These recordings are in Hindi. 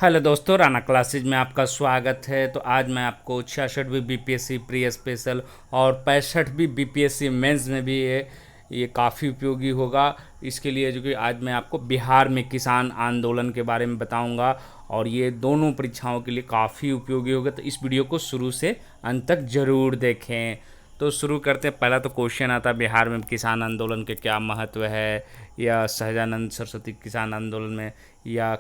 हेलो दोस्तों, राना क्लासेज में आपका स्वागत है। तो आज मैं आपको 66वीं बीपीएससी प्री स्पेशल और 65वीं बीपीएससी मेंस में भी ये काफ़ी उपयोगी होगा। इसके लिए जो कि आज मैं आपको बिहार में किसान आंदोलन के बारे में बताऊंगा और ये दोनों परीक्षाओं के लिए काफ़ी उपयोगी होगा। तो इस वीडियो को शुरू से अंत तक ज़रूर देखें। तो शुरू करते हैं। पहला तो क्वेश्चन आता है, बिहार में किसान आंदोलन के क्या महत्व है, या सहजानंद सरस्वती किसान आंदोलन में, या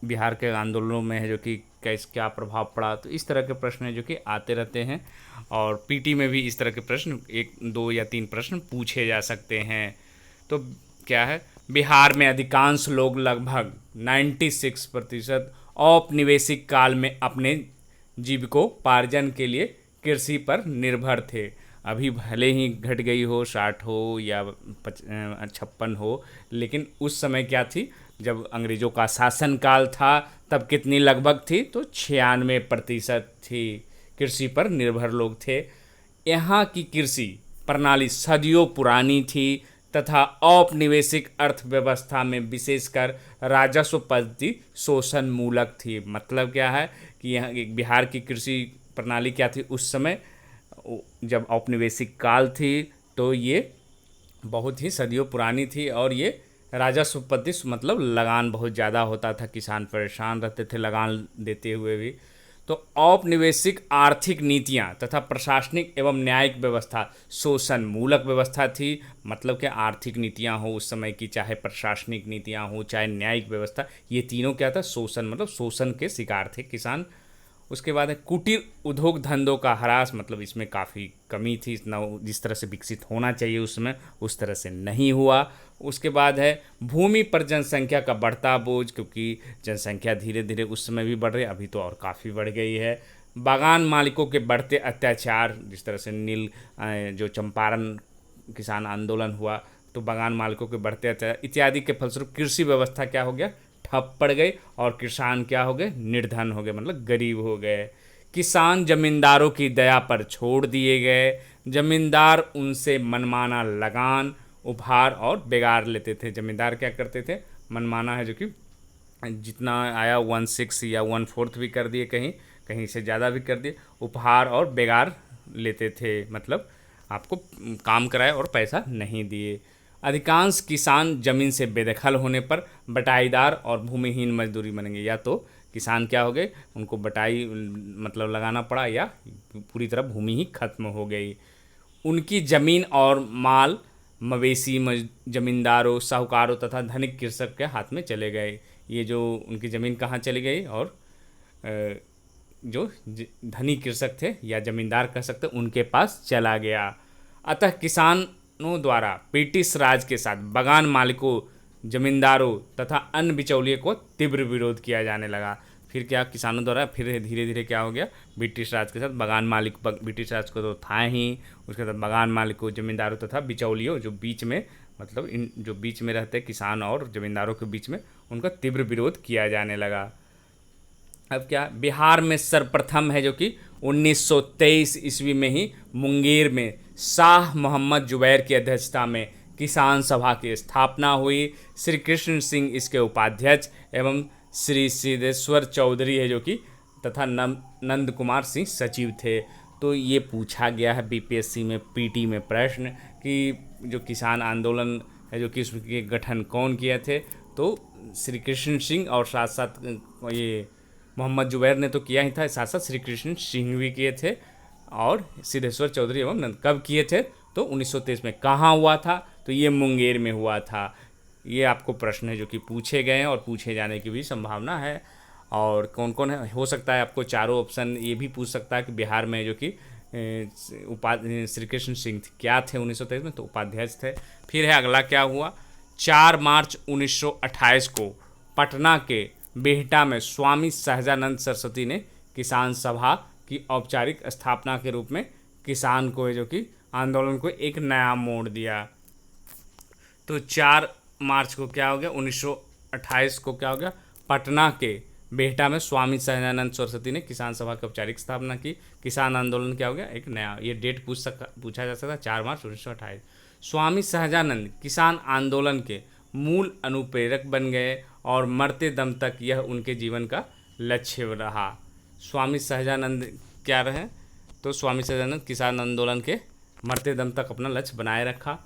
बिहार के आंदोलनों में है जो कि कैसे क्या प्रभाव पड़ा। तो इस तरह के प्रश्न है जो कि आते रहते हैं और पीटी में भी इस तरह के प्रश्न एक दो या तीन प्रश्न पूछे जा सकते हैं। तो क्या है, बिहार में अधिकांश लोग लगभग 96% औपनिवेशिक काल में अपने जीविकोपार्जन के लिए कृषि पर निर्भर थे। अभी भले ही घट गई हो, 60 हो या 56 हो, लेकिन उस समय क्या थी, जब अंग्रेज़ों का शासनकाल था तब कितनी लगभग थी, तो 96% थी। कृषि पर निर्भर लोग थे। यहाँ की कृषि प्रणाली सदियों पुरानी थी तथा औपनिवेशिक अर्थव्यवस्था में विशेषकर राजस्व पद्धति शोषण मूलक थी। मतलब क्या है कि यहाँ बिहार की कृषि प्रणाली क्या थी उस समय, जब औपनिवेशिक काल थी, तो ये बहुत ही सदियों पुरानी थी और ये राजस्व पद्धति मतलब लगान बहुत ज़्यादा होता था, किसान परेशान रहते थे लगान देते हुए भी। तो औपनिवेशिक आर्थिक नीतियाँ तथा प्रशासनिक एवं न्यायिक व्यवस्था शोषण मूलक व्यवस्था थी। मतलब कि आर्थिक नीतियाँ हो उस समय की, चाहे प्रशासनिक नीतियाँ हो, चाहे न्यायिक व्यवस्था, ये तीनों क्या था, शोषण, मतलब शोषण के शिकार थे किसान। उसके बाद है कुटीर उद्योग धंधों का ह्रास, मतलब इसमें काफ़ी कमी थी, इतना जिस तरह से विकसित होना चाहिए उसमें उस तरह से नहीं हुआ। उसके बाद है भूमि पर जनसंख्या का बढ़ता बोझ, क्योंकि जनसंख्या धीरे धीरे उस समय भी बढ़ रही, अभी तो और काफ़ी बढ़ गई है। बागान मालिकों के बढ़ते अत्याचार, जिस तरह से जो चंपारण किसान आंदोलन हुआ, तो बागान मालिकों के बढ़ते अत्याचार इत्यादि के फलस्वरूप कृषि व्यवस्था क्या हो गया, ठप पड़ गई और किसान क्या हो गए, निर्धन हो गए, मतलब गरीब हो गए। किसान जमींदारों की दया पर छोड़ दिए गए। जमींदार उनसे मनमाना लगान, उपहार और बेगार लेते थे। जमींदार क्या करते थे, मनमाना है जो कि जितना आया 1/6 या 1/4 भी कर दिए, कहीं कहीं से ज़्यादा भी कर दिए, उपहार और बेगार लेते थे। मतलब आपको काम कराए और पैसा नहीं दिए। अधिकांश किसान जमीन से बेदखल होने पर बटाईदार और भूमिहीन मजदूरी बनेंगे। या तो किसान क्या हो गए, उनको बटाई मतलब लगाना पड़ा, या पूरी तरह भूमि ही खत्म हो गई। उनकी जमीन और माल मवेशी जमींदारों, साहूकारों तथा धनिक कृषक के हाथ में चले गए। ये जो उनकी ज़मीन कहाँ चली गई, और जो धनी कृषक थे या जमींदार कह सकते, उनके पास चला गया। अतः किसानों द्वारा ब्रिटिश राज के साथ बागान मालिकों, जमींदारों तथा अन्य बिचौलियों को तीव्र विरोध किया जाने लगा। फिर क्या, किसानों द्वारा फिर धीरे धीरे क्या हो गया, ब्रिटिश राज के साथ बागान मालिक, ब्रिटिश राज को तो था ही, उसके साथ बागान मालिकों, जमींदारों तथा बिचौलियों, जो बीच में, मतलब इन जो बीच में रहते किसान और जमींदारों के बीच में, उनका तीव्र विरोध किया जाने लगा। अब क्या, बिहार में सर्वप्रथम है जो कि 1923 ईस्वी में ही मुंगेर में शाह मोहम्मद जुबैर की अध्यक्षता में किसान सभा की स्थापना हुई। श्री कृष्ण सिंह इसके उपाध्यक्ष एवं श्री सिद्धेश्वर चौधरी है जो कि तथा नंद कुमार सिंह सचिव थे। तो ये पूछा गया है बीपीएससी में पीटी में प्रश्न कि जो किसान आंदोलन है जो कि उसके गठन कौन किए थे, तो श्री कृष्ण सिंह और साथ साथ ये मोहम्मद जुबैर ने तो किया ही था, साथ साथ श्री कृष्ण सिंह भी किए थे, और सिद्धेश्वर चौधरी एवं नंद कब किए थे, तो 1923 में। कहाँ हुआ था, तो ये मुंगेर में हुआ था। ये आपको प्रश्न है जो कि पूछे गए हैं और पूछे जाने की भी संभावना है। और कौन कौन है, हो सकता है आपको चारों ऑप्शन ये भी पूछ सकता है कि बिहार में जो कि श्री कृष्ण सिंह क्या थे 1923 में, तो उपाध्यक्ष थे। फिर है अगला क्या हुआ, 4 मार्च 1928 को पटना के बिहटा में स्वामी सहजानंद सरस्वती ने किसान सभा की औपचारिक स्थापना के रूप में किसान को जो कि आंदोलन को एक नया मोड़ दिया। तो 4 मार्च को क्या हो गया, 1928 को क्या हो गया, पटना के बिहटा में स्वामी सहजानंद सरस्वती ने किसान सभा की औपचारिक स्थापना की। किसान आंदोलन क्या हो गया, एक नया, ये डेट पूछा जा सकता है, 4 मार्च 1928। स्वामी सहजानंद किसान आंदोलन के मूल अनुप्रेरक बन गए और मरते दम तक यह उनके जीवन का लक्ष्य रहा। स्वामी सहजानंद क्या रहे? तो स्वामी सहजानंद किसान आंदोलन के मरते दम तक अपना लक्ष्य बनाए रखा।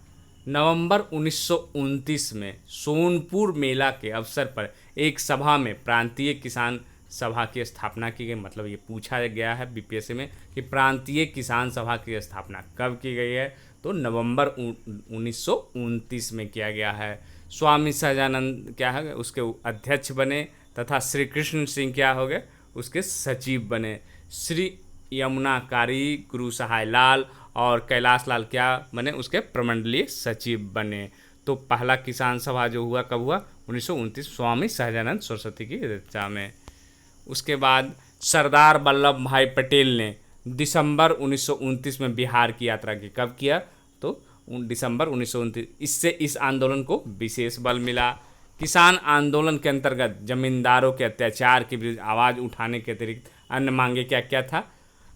नवंबर 1929 में सोनपुर मेला के अवसर पर एक सभा में प्रांतीय किसान सभा की स्थापना की गई। मतलब ये पूछा गया है बीपीएससी में कि प्रांतीय किसान सभा की स्थापना कब की गई है? तो नवंबर 1929 में किया गया है। स्वामी सहजानंद क्या है उसके अध्यक्ष बने तथा श्री कृष्ण सिंह क्या हो गए उसके सचिव बने। श्री यमुनाकारी, गुरु सहाय लाल और कैलाश लाल क्या बने उसके प्रमंडलीय सचिव बने। तो पहला किसान सभा जो हुआ कब हुआ? 1929 स्वामी सहजानंद सरस्वती की अध्यक्षता में। उसके बाद सरदार वल्लभ भाई पटेल ने दिसंबर 1929 में बिहार की यात्रा की। कब किया? तो दिसंबर 1929। इससे इस आंदोलन को विशेष बल मिला। किसान आंदोलन के अंतर्गत जमींदारों के अत्याचार के विरुद्ध आवाज़ उठाने के अतिरिक्त अन्य मांगे क्या क्या था?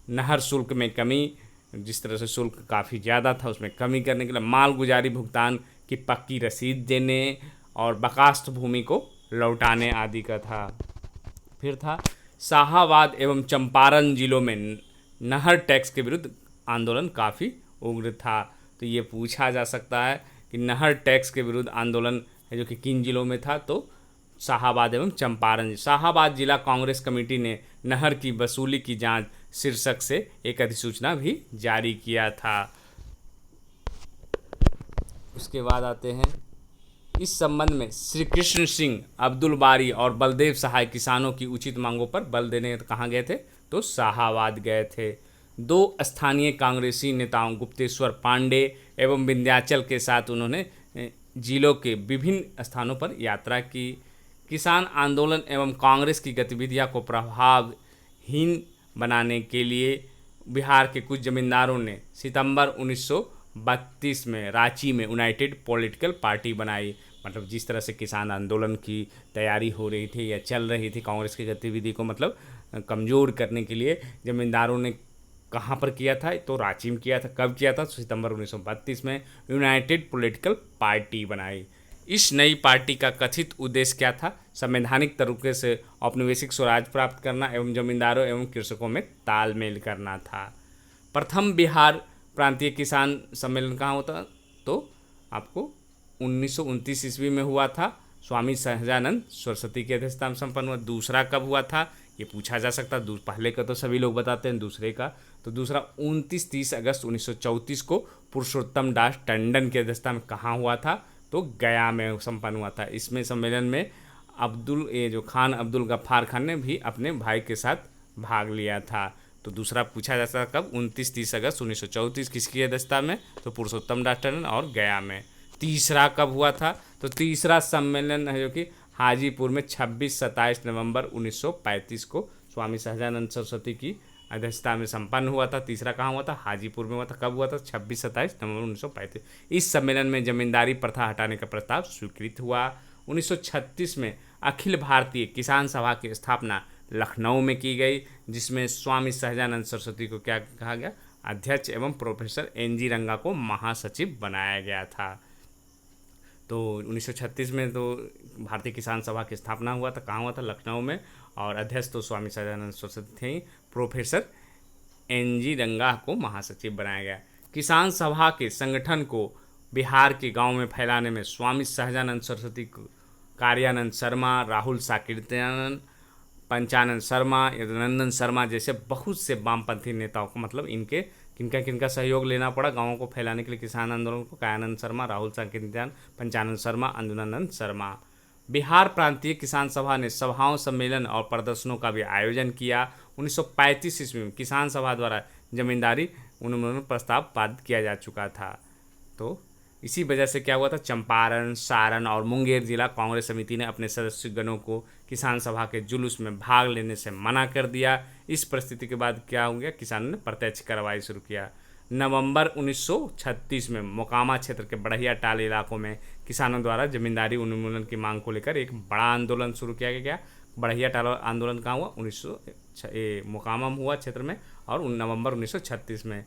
नहर शुल्क में कमी, जिस तरह से शुल्क काफ़ी ज़्यादा था उसमें कमी करने के लिए, मालगुजारी भुगतान की पक्की रसीद देने और बकास्त भूमि को लौटाने आदि का था। फिर था शाहाबाद एवं चंपारण जिलों में नहर टैक्स के विरुद्ध आंदोलन काफ़ी उग्र था। तो ये पूछा जा सकता है कि नहर टैक्स के विरुद्ध आंदोलन है जो कि किन जिलों में था? तो शाहाबाद एवं चंपारण। शाहाबाद जिला कांग्रेस कमेटी ने नहर की वसूली की जांच शीर्षक से एक अधिसूचना भी जारी किया था। उसके बाद आते हैं इस संबंध में श्री कृष्ण सिंह, अब्दुल बारी और बलदेव सहाय किसानों की उचित मांगों पर बल देने कहाँ गए थे? तो शाहाबाद गए थे। दो स्थानीय कांग्रेसी नेताओं गुप्तेश्वर पांडे एवं विंध्याचल के साथ उन्होंने जिलों के विभिन्न स्थानों पर यात्रा की। किसान आंदोलन एवं कांग्रेस की गतिविधियां को प्रभावहीन बनाने के लिए बिहार के कुछ जमींदारों ने सितंबर 1932 में रांची में यूनाइटेड पॉलिटिकल पार्टी बनाई। मतलब जिस तरह से किसान आंदोलन की तैयारी हो रही थी या चल रही थी कांग्रेस की गतिविधि को मतलब कमज़ोर करने के लिए जमींदारों ने कहाँ पर किया था? तो रांची में किया था। कब किया था? सितंबर 1932 में यूनाइटेड पॉलिटिकल पार्टी बनाई। इस नई पार्टी का कथित उद्देश्य क्या था? संवैधानिक तरीके से औपनिवेशिक स्वराज प्राप्त करना एवं जमींदारों एवं कृषकों में तालमेल करना था। प्रथम बिहार प्रांतीय किसान सम्मेलन कहाँ होता? तो आपको 1929 ईस्वी में हुआ था। स्वामी सहजानंद सरस्वती की अध्यक्षता में संपन्न हुआ। दूसरा कब हुआ था? ये पूछा जा सकता है। पहले का तो सभी लोग बताते हैं, दूसरे का तो दूसरा 29-30 अगस्त 1934 को पुरुषोत्तम दास टंडन की अध्यक्षता में कहाँ हुआ था? तो गया में संपन्न हुआ था। इसमें सम्मेलन में खान अब्दुल गफ्फार खान ने भी अपने भाई के साथ भाग लिया था। तो दूसरा पूछा जा सकता है कब? 29-30 अगस्त 1934 किसकी अध्यक्षता में? तो पुरुषोत्तम दास टंडन और गया में। तीसरा कब हुआ था? तो तीसरा सम्मेलन है जो कि हाजीपुर में 26-27 नवंबर 1935 को स्वामी सहजानंद सरस्वती की अध्यक्षता में संपन्न हुआ था। तीसरा कहाँ हुआ था? हाजीपुर में हुआ था। कब हुआ था? 26-27 नवंबर 1935। इस सम्मेलन में जमींदारी प्रथा हटाने का प्रस्ताव स्वीकृत हुआ। 1936 में अखिल भारतीय किसान सभा की स्थापना लखनऊ में की गई, जिसमें स्वामी सहजानंद सरस्वती को क्या कहा गया? अध्यक्ष एवं प्रोफेसर NG रंगा को महासचिव बनाया गया था। तो 1936 में तो भारतीय किसान सभा की स्थापना हुआ था। कहाँ हुआ था? लखनऊ में। और अध्यक्ष तो स्वामी सहजानंद सरस्वती थे। प्रोफेसर NG रंगा को महासचिव बनाया गया। किसान सभा के संगठन को बिहार के गांव में फैलाने में स्वामी सहजानंद सरस्वती, कार्यानंद शर्मा, राहुल साकृत्यानंद, पंचानंद शर्मा, यदुनंदन शर्मा जैसे बहुत से वामपंथी नेताओं को मतलब इनके किनका सहयोग लेना पड़ा गांवों को फैलाने के लिए किसान आंदोलन को? कायानंद शर्मा, राहुल साकृत्यानंद, पंचानंद शर्मा, यदुनंदन शर्मा। बिहार प्रांतीय किसान सभा ने सभाओं, सम्मेलन और प्रदर्शनों का भी आयोजन किया। 1935 ईस्वी में किसान सभा द्वारा जमींदारी उन्मूलन प्रस्ताव पारित किया जा चुका था। तो इसी वजह से क्या हुआ था? चंपारण, सारण और मुंगेर जिला कांग्रेस समिति ने अपने सदस्यगणों को किसान सभा के जुलूस में भाग लेने से मना कर दिया। इस परिस्थिति के बाद क्या हो गया? किसानों ने प्रत्यक्ष कार्रवाई शुरू किया। नवंबर 1936 में मोकामा क्षेत्र के बढ़िया टाल इलाकों में किसानों द्वारा जमींदारी उन्मूलन की मांग को लेकर एक बड़ा आंदोलन शुरू किया गया। बढ़िया टाल आंदोलन कहाँ हुआ? मोकामा हुआ क्षेत्र में, और नवंबर 1936 में।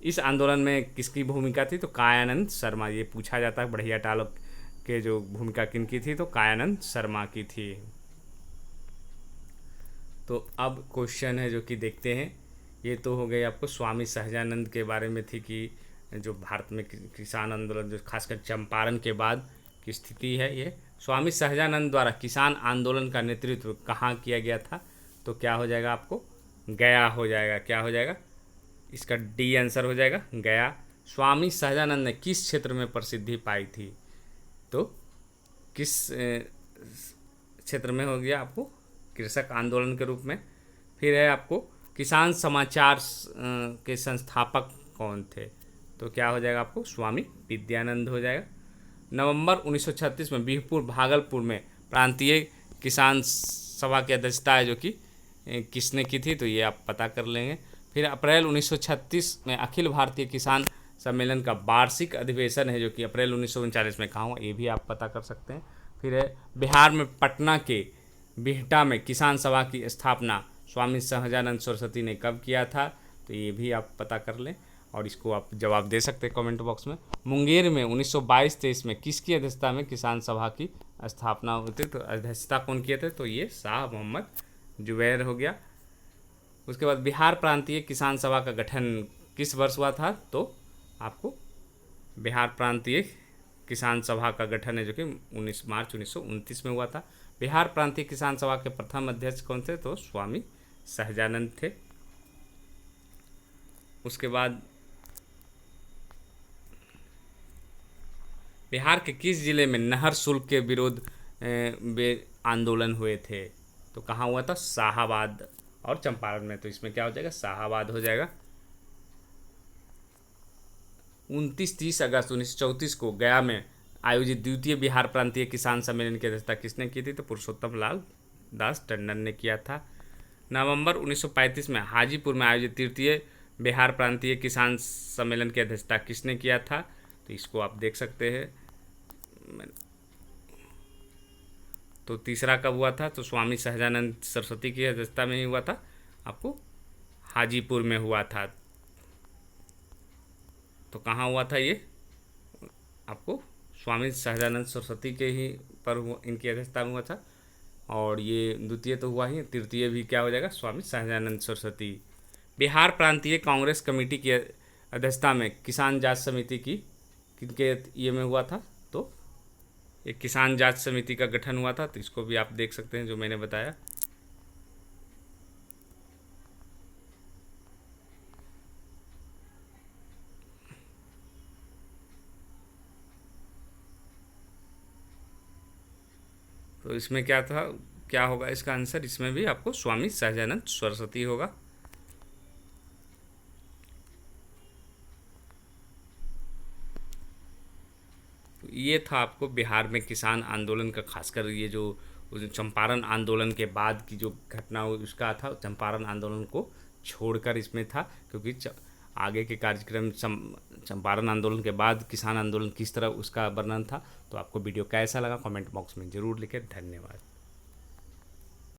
इस आंदोलन में किसकी भूमिका थी? तो कायानंद शर्मा। ये पूछा जाता है बढ़िया टाल के जो भूमिका किनकी थी? तो कायानंद शर्मा की थी। तो अब क्वेश्चन है जो कि देखते हैं। ये तो हो गई आपको स्वामी सहजानंद के बारे में थी कि जो भारत में किसान आंदोलन जो खासकर चंपारण के बाद की स्थिति है। ये स्वामी सहजानंद द्वारा किसान आंदोलन का नेतृत्व कहाँ किया गया था? तो क्या हो जाएगा आपको? गया हो जाएगा। क्या हो जाएगा? इसका डी आंसर हो जाएगा, गया। स्वामी सहजानंद ने किस क्षेत्र में प्रसिद्धि पाई थी? तो किस क्षेत्र में हो गया आपको? कृषक आंदोलन के रूप में। फिर है आपको किसान समाचार के संस्थापक कौन थे? तो क्या हो जाएगा आपको? स्वामी विद्यानंद हो जाएगा। नवंबर 1936 में बिहपुर भागलपुर में प्रांतीय किसान सभा की अध्यक्षता है जो कि किसने की थी? तो ये आप पता कर लेंगे। फिर अप्रैल 1936 में अखिल भारतीय किसान सम्मेलन का वार्षिक अधिवेशन है जो कि अप्रैल 1939 में कहाँ हुआ? ये भी आप पता कर सकते हैं। फिर है बिहार में पटना के बिहटा में किसान सभा की स्थापना स्वामी सहजानंद सरस्वती ने कब किया था? तो ये भी आप पता कर लें और इसको आप जवाब दे सकते हैं कमेंट बॉक्स में। मुंगेर में 1922-23 में किसकी अध्यक्षता में किसान सभा की स्थापना हुई थी? तो अध्यक्षता कौन किए थे? तो ये शाह मोहम्मद जुबैर हो गया। उसके बाद बिहार प्रांतीय किसान सभा का गठन किस वर्ष हुआ था? तो आपको बिहार प्रांतीय किसान सभा का गठन है जो कि 19 मार्च 1929 में हुआ था। बिहार प्रांतीय किसान सभा के प्रथम अध्यक्ष कौन थे? तो स्वामी सहजानंद थे। उसके बाद बिहार के किस जिले में नहर शुल्क के विरोध आंदोलन हुए थे? तो कहाँ हुआ था? शाहाबाद और चंपारण में। तो इसमें क्या हो जाएगा? शाहाबाद हो जाएगा। 29-30 अगस्त 1934 को गया में आयोजित द्वितीय बिहार प्रांतीय किसान सम्मेलन की अध्यक्षता किसने की थी? तो पुरुषोत्तम लाल दास टंडन ने किया था। नवंबर 1935 में हाजीपुर में आयोजित तृतीय बिहार प्रांतीय किसान सम्मेलन की अध्यक्षता किसने किया था? तो इसको आप देख सकते हैं। तो तीसरा कब हुआ था? तो स्वामी सहजानंद सरस्वती की अध्यक्षता में ही हुआ था, आपको हाजीपुर में हुआ था। तो कहाँ हुआ था ये? आपको स्वामी सहजानंद सरस्वती के ही पर इनकी अध्यक्षता में हुआ था। और ये द्वितीय तो हुआ ही, तृतीय भी क्या हो जाएगा? स्वामी सहजानंद सरस्वती। बिहार प्रांतीय कांग्रेस कमेटी की अध्यक्षता में किसान जांच समिति की किनके ये में हुआ था? तो एक किसान जांच समिति का गठन हुआ था। तो इसको भी आप देख सकते हैं जो मैंने बताया। तो इसमें क्या था, क्या होगा इसका आंसर? इसमें भी आपको स्वामी सहजानंद सरस्वती होगा। तो ये था आपको बिहार में किसान आंदोलन का, खासकर ये जो चंपारण आंदोलन के बाद की जो घटना हुई उसका था। चंपारण आंदोलन को छोड़कर इसमें था, क्योंकि आगे के कार्यक्रम चंपारण आंदोलन के बाद किसान आंदोलन किस तरह उसका वर्णन था। तो आपको वीडियो कैसा लगा कमेंट बॉक्स में ज़रूर लिखें। धन्यवाद।